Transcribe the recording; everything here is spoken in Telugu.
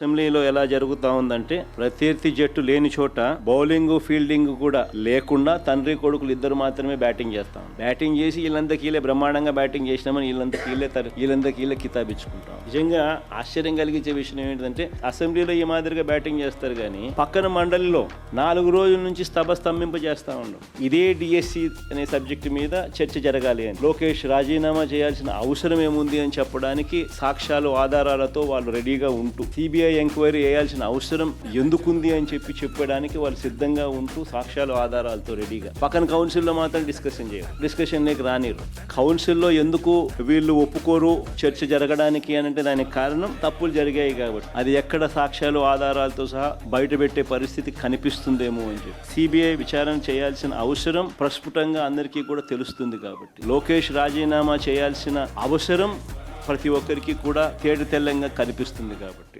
అసెంబ్లీలో ఎలా జరుగుతా ఉందంటే ప్రత్యర్థి జట్టు లేని చోట బౌలింగ్ ఫీల్డింగ్ కూడా లేకుండా తండ్రి కొడుకులు ఇద్దరు మాత్రమే బ్యాటింగ్ చేస్తాం. బ్యాటింగ్ చేసి వీళ్ళందరికీ బ్రహ్మాండంగా బ్యాటింగ్ చేసినామని వీళ్ళందరికీ కితాబిచ్చుకుంటాం. నిజంగా ఆశ్చర్యం కలిగించే విషయం ఏంటంటే అసెంబ్లీలో ఈ మాదిరిగా బ్యాటింగ్ చేస్తారు కానీ పక్కన మండలిలో 4 రోజుల నుంచి స్తంభింప చేస్తా ఉన్నాం. ఇదే డిఎస్సి అనే సబ్జెక్టు మీద చర్చ జరగాలి అని లోకేష్ రాజీనామా చేయాల్సిన అవసరం ఏముంది అని చెప్పడానికి సాక్ష్యాలు ఆధారాలతో వాళ్ళు రెడీగా ఉంటూ సిబిఐ ఎంక్వైరీ చేయాల్సిన అవసరం ఎందుకుంది అని చెప్పడానికి వాళ్ళు సిద్ధంగా ఉంటూ సాక్ష్యాలు ఆధారాలతో రెడీగా పక్కన కౌన్సిల్లో మాత్రం డిస్కషన్ లేక రానిరు. కౌన్సిల్లో ఎందుకు వీళ్ళు ఒప్పుకోరు చర్చ జరగడానికి అని అంటే దానికి కారణం తప్పులు జరిగాయి కాబట్టి అది ఎక్కడ సాక్ష్యాలు ఆధారాలతో సహా బయట పెట్టే పరిస్థితి కనిపిస్తుందేమో అని చెప్పి సిబిఐ విచారణ చేయాల్సిన అవసరం ప్రస్ఫుటంగా అందరికీ కూడా తెలుస్తుంది. కాబట్టి లోకేష్ రాజీనామా చేయాల్సిన అవసరం ప్రతి ఒక్కరికి కూడా తేటతెల్లంగా కనిపిస్తుంది కాబట్టి